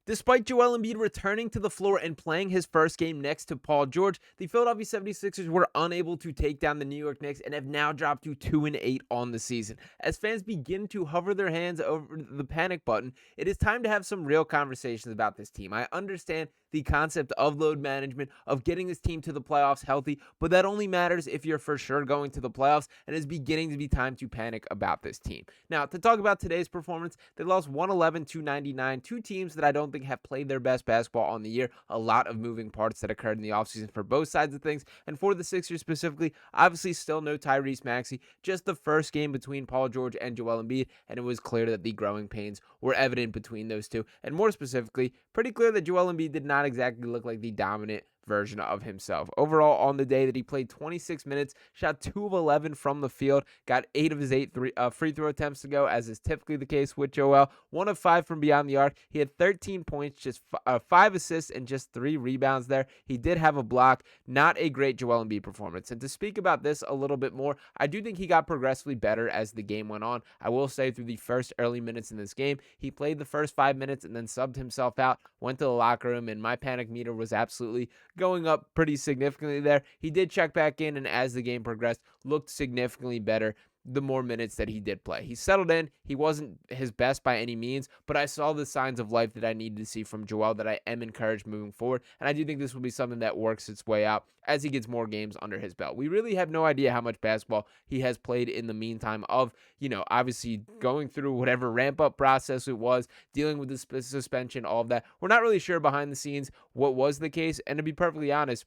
Despite Joel Embiid returning to the floor and playing his first game next to Paul George, the Philadelphia 76ers were unable to take down the New York Knicks and have now dropped to 2-8 on the season. As fans begin to hover their hands over the panic button, it is time to have some real conversations about this team. I understand the concept of load management, of getting this team to the playoffs healthy, but that only matters if you're for sure going to the playoffs, and it's beginning to be time to panic about this team. Now, to talk about today's performance, they lost 111-99, two teams that I don't think have played their best basketball on the year. A lot of moving parts that occurred in the offseason for both sides of things, and for the Sixers specifically, obviously still no Tyrese Maxey, just the first game between Paul George and Joel Embiid, and it was clear that the growing pains were evident between those two, and more specifically, pretty clear that Joel Embiid did not exactly look like the dominant version of himself. Overall, on the day that he played 26 minutes, shot 2 of 11 from the field, got 8 of his 8 free throw attempts to go, as is typically the case with Joel. 1 of 5 from beyond the arc. He had 13 points, just 5 assists, and just 3 rebounds there. He did have a block. Not a great Joel Embiid performance. And to speak about this a little bit more, I do think he got progressively better as the game went on. I will say through the first early minutes in this game, he played the first 5 minutes and then subbed himself out, went to the locker room, and my panic meter was absolutely going up pretty significantly there. He did check back in, and as the game progressed, looked significantly better the more minutes that he did play. He settled in. He wasn't his best by any means, but I saw the signs of life that I needed to see from Joel that I am encouraged moving forward, and I do think this will be something that works its way out as he gets more games under his belt. We really have no idea how much basketball he has played in the meantime of, obviously going through whatever ramp-up process it was, dealing with the suspension, all of that. We're not really sure behind the scenes what was the case, and to be perfectly honest,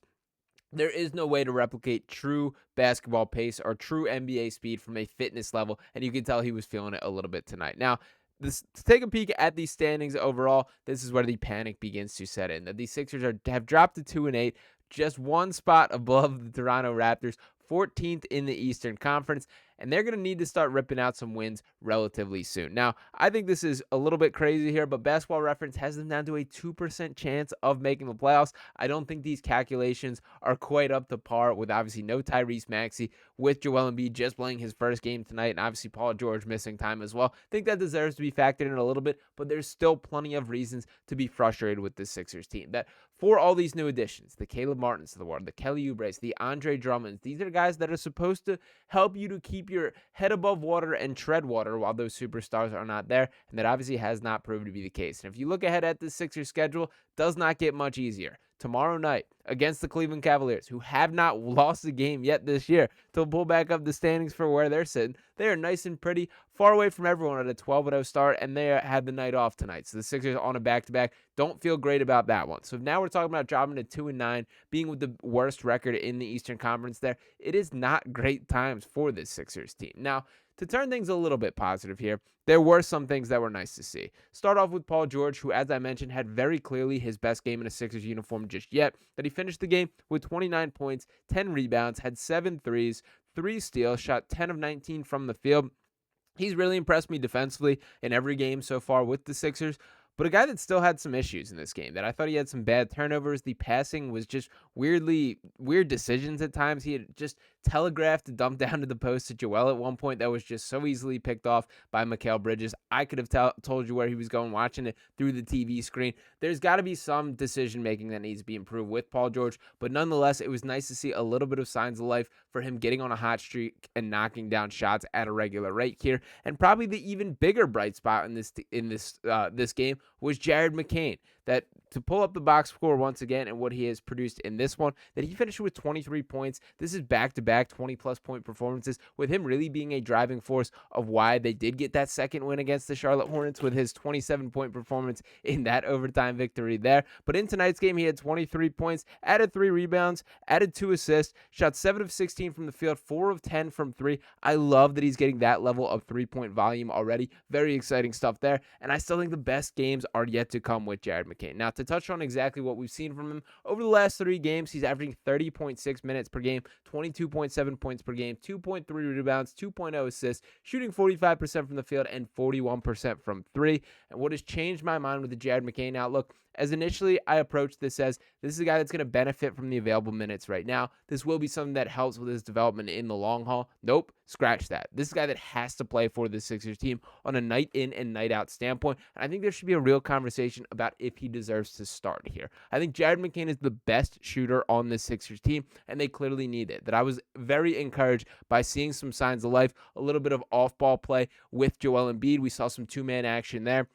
there is no way to replicate true basketball pace or true NBA speed from a fitness level, and you can tell he was feeling it a little bit tonight. Now, to take a peek at the standings overall, this is where the panic begins to set in. That the Sixers have dropped to 2-8, just one spot above the Toronto Raptors, 14th in the Eastern Conference, and they're going to need to start ripping out some wins relatively soon. Now, I think this is a little bit crazy here, but Basketball Reference has them down to a 2% chance of making the playoffs. I don't think these calculations are quite up to par with obviously no Tyrese Maxey, with Joel Embiid just playing his first game tonight, and obviously Paul George missing time as well. I think that deserves to be factored in a little bit, but there's still plenty of reasons to be frustrated with this Sixers team. That for all these new additions, the Caleb Martins of the world, the Kelly Oubres, the Andre Drummonds, these are guys that are supposed to help you to keep your head above water and tread water while those superstars are not there, and that obviously has not proved to be the case. And if you look ahead at the Sixers schedule, does not get much easier. Tomorrow night against the Cleveland Cavaliers, who have not lost a game yet this year, to pull back up the standings for where they're sitting. They are nice and pretty, far away from everyone at a 12-0 start, and they had the night off tonight. So the Sixers on a back-to-back. Don't feel great about that one. So now we're talking about dropping to 2-9, being with the worst record in the Eastern Conference there. It is not great times for this Sixers team. Now, to turn things a little bit positive here, there were some things that were nice to see. Start off with Paul George, who, as I mentioned, had very clearly his best game in a Sixers uniform just yet. That he finished the game with 29 points, 10 rebounds, had 7 threes, 3 steals, shot 10 of 19 from the field. He's really impressed me defensively in every game so far with the Sixers. But a guy that still had some issues in this game, that I thought he had some bad turnovers. The passing was just weird decisions at times. He had just telegraphed to dump down to the post to Joel at one point that was just so easily picked off by Mikal Bridges. I could have told you where he was going watching it through the TV screen. There's got to be some decision-making that needs to be improved with Paul George, but nonetheless, it was nice to see a little bit of signs of life for him getting on a hot streak and knocking down shots at a regular rate here. And probably the even bigger bright spot in this game was Jared McCain. That to pull up the box score once again and what he has produced in this one, that he finished with 23 points. This is back-to-back 20-plus point performances, with him really being a driving force of why they did get that second win against the Charlotte Hornets with his 27-point performance in that overtime victory there. But in tonight's game, he had 23 points, added 3 rebounds, added 2 assists, shot 7 of 16 from the field, 4 of 10 from 3. I love that he's getting that level of 3-point volume already. Very exciting stuff there. And I still think the best games are yet to come with Jared McCain. Now, to touch on exactly what we've seen from him over the last 3 games, he's averaging 30.6 minutes per game, 22.7 points per game, 2.3 rebounds, 2.0 assists, shooting 45% from the field and 41% from 3. And what has changed my mind with the Jared McCain outlook, as initially I approached this as this is a guy that's going to benefit from the available minutes right now. This will be something that helps with his development in the long haul. Nope. scratch that. This is a guy that has to play for the Sixers team on a night in and night out standpoint. And I think there should be a real conversation about if he deserves to start here. I think Jared McCain is the best shooter on the Sixers team, and they clearly need it. That I was very encouraged by seeing some signs of life, a little bit of off-ball play with Joel Embiid. We saw some two-man action there.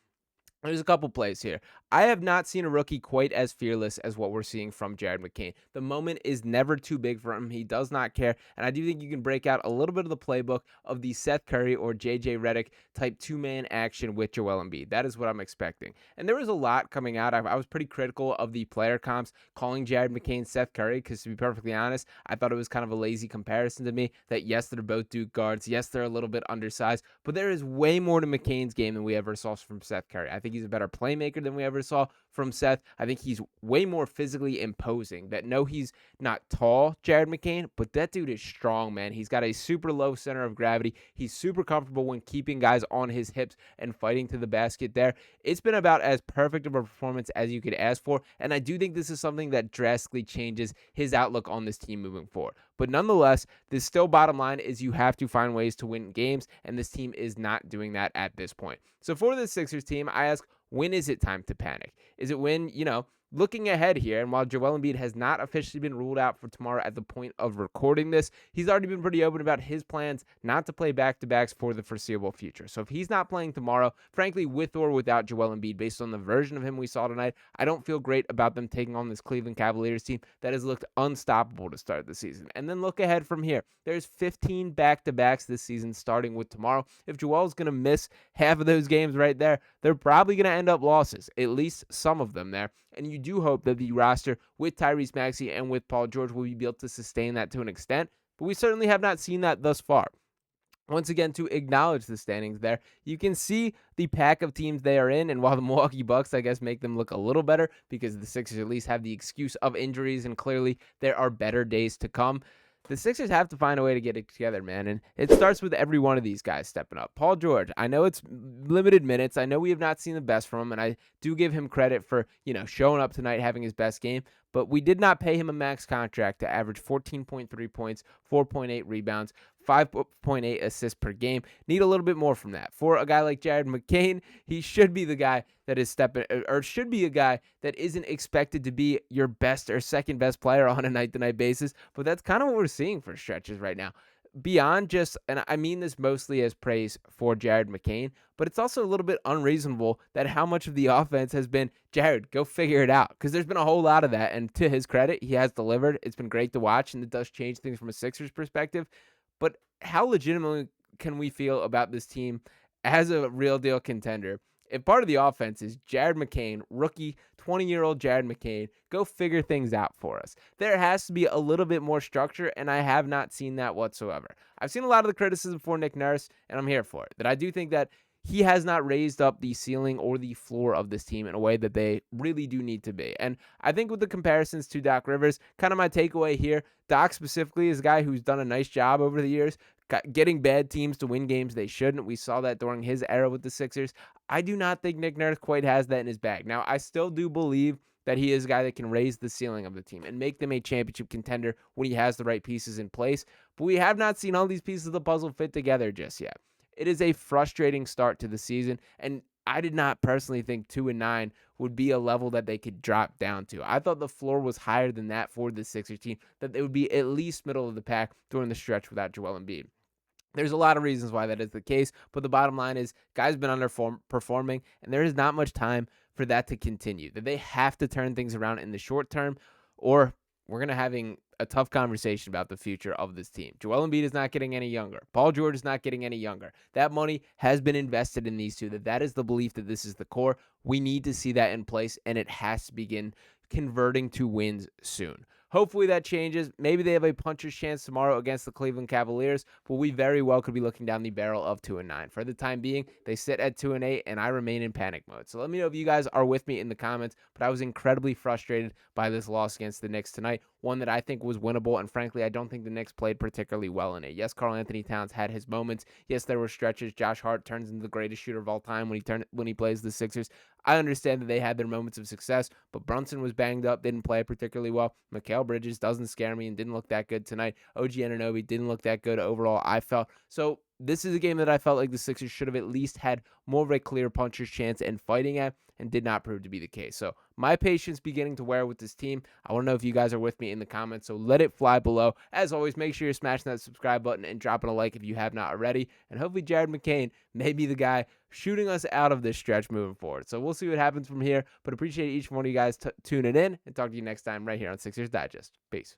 There's a couple plays here. I have not seen a rookie quite as fearless as what we're seeing from Jared McCain. The moment is never too big for him. He does not care. And I do think you can break out a little bit of the playbook of the Seth Curry or JJ Redick type two-man action with Joel Embiid. That is what I'm expecting. And there was a lot coming out. I was pretty critical of the player comps calling Jared McCain Seth Curry because, to be perfectly honest, I thought it was kind of a lazy comparison to me that, yes, they're both Duke guards. Yes, they're a little bit undersized. But there is way more to McCain's game than we ever saw from Seth Curry. I think he's a better playmaker than we ever saw from Seth. I think he's way more physically imposing. That no, he's not tall, Jared McCain, but that dude is strong, man. He's got a super low center of gravity. He's super comfortable when keeping guys on his hips and fighting to the basket there. It's been about as perfect of a performance as you could ask for, and I do think this is something that drastically changes his outlook on this team moving forward. But nonetheless, the still bottom line is you have to find ways to win games, and this team is not doing that at this point. So for the Sixers team, I ask, when is it time to panic? Is it when, looking ahead here, and while Joel Embiid has not officially been ruled out for tomorrow at the point of recording this, he's already been pretty open about his plans not to play back-to-backs for the foreseeable future. So if he's not playing tomorrow, frankly, with or without Joel Embiid, based on the version of him we saw tonight, I don't feel great about them taking on this Cleveland Cavaliers team that has looked unstoppable to start the season. And then look ahead from here. There's 15 back-to-backs this season starting with tomorrow. If Joel's going to miss half of those games right there, they're probably going to end up losses, at least some of them there. And you do hope that the roster with Tyrese Maxey and with Paul George will be able to sustain that to an extent, but we certainly have not seen that thus far. Once again, to acknowledge the standings there, you can see the pack of teams they are in, and while the Milwaukee Bucks, I guess, make them look a little better because the Sixers at least have the excuse of injuries, and clearly there are better days to come. The Sixers have to find a way to get it together, man, and it starts with every one of these guys stepping up. Paul George, I know it's limited minutes. I know we have not seen the best from him, and I do give him credit for, showing up tonight, having his best game, but we did not pay him a max contract to average 14.3 points, 4.8 rebounds, 5.8 assists per game. Need a little bit more from that. For a guy like Jared McCain, he should be the guy that is should be a guy that isn't expected to be your best or second best player on a night-to-night basis, but that's kind of what we're seeing for stretches right now. Beyond just, and I mean this mostly as praise for Jared McCain, but it's also a little bit unreasonable that how much of the offense has been, Jared, go figure it out, because there's been a whole lot of that, and to his credit, he has delivered. It's been great to watch, and it does change things from a Sixers perspective, but how legitimately can we feel about this team as a real deal contender if part of the offense is Jared McCain, rookie, 20-year-old Jared McCain, go figure things out for us? There has to be a little bit more structure, and I have not seen that whatsoever. I've seen a lot of the criticism for Nick Nurse, and I'm here for it. That I do think that he has not raised up the ceiling or the floor of this team in a way that they really do need to be. And I think with the comparisons to Doc Rivers, kind of my takeaway here, Doc specifically is a guy who's done a nice job over the years, getting bad teams to win games they shouldn't. We saw that during his era with the Sixers. I do not think Nick Nurse quite has that in his bag. Now, I still do believe that he is a guy that can raise the ceiling of the team and make them a championship contender when he has the right pieces in place. But we have not seen all these pieces of the puzzle fit together just yet. It is a frustrating start to the season, and I did not personally think 2-9 would be a level that they could drop down to. I thought the floor was higher than that for the Sixers team, that they would be at least middle of the pack during the stretch without Joel Embiid. There's a lot of reasons why that is the case, but the bottom line is guys have been underperforming, and there is not much time for that to continue. That they have to turn things around in the short term, or we're going to having a tough conversation about the future of this team. Joel Embiid is not getting any younger. Paul George is not getting any younger. That money has been invested in these two. That is the belief that this is the core. We need to see that in place, and it has to begin converting to wins soon. Hopefully that changes. Maybe they have a puncher's chance tomorrow against the Cleveland Cavaliers, but we very well could be looking down the barrel of 2-9. For the time being, they sit at 2-8, and I remain in panic mode. So let me know if you guys are with me in the comments, but I was incredibly frustrated by this loss against the Knicks tonight. one that I think was winnable, and frankly, I don't think the Knicks played particularly well in it. Yes, Karl Anthony Towns had his moments. Yes, there were stretches. Josh Hart turns into the greatest shooter of all time when he plays the Sixers. I understand that they had their moments of success, but Brunson was banged up, didn't play particularly well. Mikal Bridges doesn't scare me and didn't look that good tonight. OG Anunoby didn't look that good overall, I felt. So this is a game that I felt like the Sixers should have at least had more of a clear puncher's chance in fighting at, and did not prove to be the case. So my patience beginning to wear with this team. I want to know if you guys are with me in the comments, so let it fly below. As always, make sure you're smashing that subscribe button and dropping a like if you have not already. And hopefully Jared McCain may be the guy shooting us out of this stretch moving forward. So we'll see what happens from here, but appreciate each one of you guys tuning in, and talk to you next time right here on Sixers Digest. Peace.